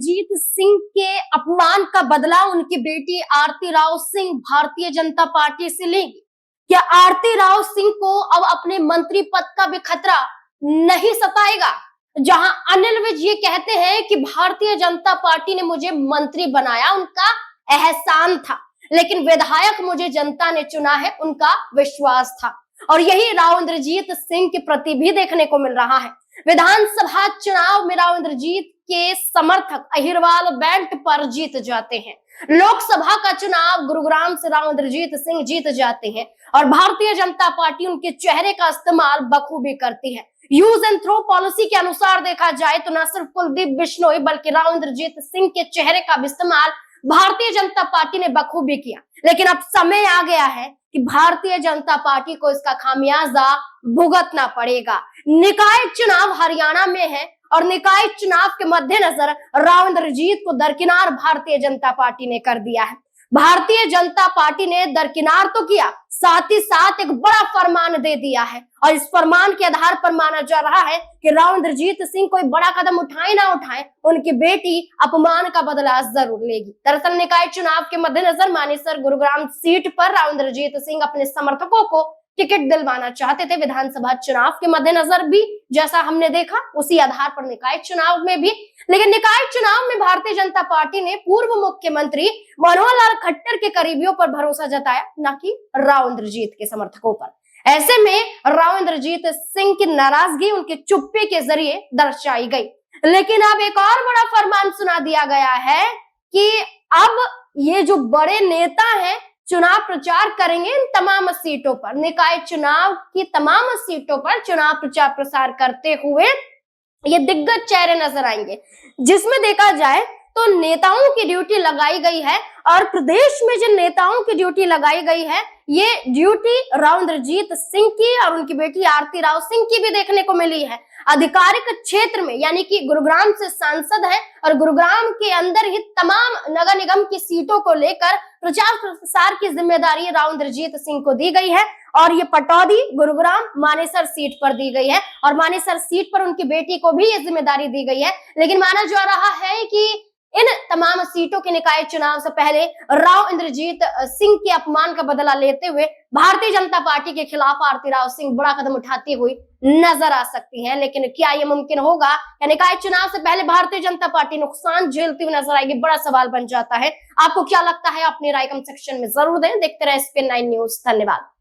इंद्रजीत सिंह के अपमान का बदला उनकी बेटी आरती राव सिंह भारतीय जनता पार्टी से लेंगी। क्या आरती राव सिंह को अब अपने मंत्री पद का भी खतरा नहीं सताएगा? जहां अनिल विज ये कहते हैं कि भारतीय जनता पार्टी ने मुझे मंत्री बनाया, उनका एहसान था, लेकिन विधायक मुझे जनता ने चुना है, उनका विश्वास था। और यही राव इंद्रजीत सिंह के प्रति भी देखने को मिल रहा है। विधानसभा चुनाव में राव इंद्रजीत के समर्थक अहिरवाल बेल्ट पर जीत जाते हैं। लोकसभा का चुनाव गुरुग्राम से राव इंद्रजीत सिंह जीत जाते हैं और भारतीय जनता पार्टी उनके चेहरे का इस्तेमाल बखूबी करती है। यूज एंड थ्रो पॉलिसी के अनुसार देखा जाए तो न सिर्फ कुलदीप बिश्नोई बल्कि राव इंद्रजीत सिंह के चेहरे का भी इस्तेमाल भारतीय जनता पार्टी ने बखूबी किया। लेकिन अब समय आ गया है कि भारतीय जनता पार्टी को इसका खामियाजा भुगतना पड़ेगा। निकाय चुनाव हरियाणा में है और निकाय चुनाव के मद्देनजर राव इंद्रजीत को दरकिनार भारतीय जनता पार्टी ने कर दिया है। भारतीय जनता पार्टी ने दरकिनार तो किया, साथ ही साथ एक बड़ा फरमान दे दिया है और इस फरमान के आधार पर माना जा रहा है कि राव इंद्रजीत सिंह कोई बड़ा कदम उठाए ना उठाए, उनकी बेटी अपमान का बदला जरूर लेगी। दरअसल निकाय चुनाव के मद्देनजर मानेसर गुरुग्राम सीट पर राव इंद्रजीत सिंह अपने समर्थकों को टिकट दिलवाना चाहते थे। विधानसभा चुनाव के मद्देनजर भी जैसा हमने देखा, उसी आधार पर निकाय चुनाव में भी। लेकिन निकाय चुनाव में भारतीय जनता पार्टी ने पूर्व मुख्यमंत्री मनोहर लाल खट्टर के करीबियों पर भरोसा जताया, न कि राव इंद्रजीत के समर्थकों पर। ऐसे में राव इंद्रजीत सिंह की नाराजगी उनके चुप्पे के जरिए दर्शाई गई। लेकिन अब एक और बड़ा फरमान सुना दिया गया है कि अब ये जो बड़े नेता हैं चुनाव प्रचार करेंगे इन तमाम सीटों पर, निकाय चुनाव की तमाम सीटों पर चुनाव प्रचार प्रसार करते हुए ये दिग्गज चेहरे नजर आएंगे, जिसमें देखा जाए तो नेताओं की ड्यूटी लगाई गई है। और प्रदेश में जिन नेताओं की ड्यूटी लगाई गई है, ये ड्यूटी राव इंद्रजीत सिंह की और उनकी बेटी आरती राव सिंह की भी देखने को मिली है। आधिकारिक क्षेत्र में यानी कि गुरुग्राम से सांसद है और गुरुग्राम के अंदर ही तमाम नगर निगम की सीटों को लेकर प्रचार प्रसार की जिम्मेदारी राव इंद्रजीत सिंह को दी गई है। और ये पटौदी गुरुग्राम मानेसर सीट पर दी गई है और मानेसर सीट पर उनकी बेटी को भी ये जिम्मेदारी दी गई है। लेकिन माना जा रहा है कि इन तमाम सीटों के निकाय चुनाव से पहले राव इंद्रजीत सिंह के अपमान का बदला लेते हुए भारतीय जनता पार्टी के खिलाफ आरती राव सिंह बड़ा कदम उठाती हुई नजर आ सकती हैं। लेकिन क्या ये मुमकिन होगा या निकाय चुनाव से पहले भारतीय जनता पार्टी नुकसान झेलती हुई नजर आएगी? बड़ा सवाल बन जाता है। आपको क्या लगता है? अपनी राय कमेंट सेक्शन में जरूर दें। देखते रहे SPN9 न्यूज। धन्यवाद।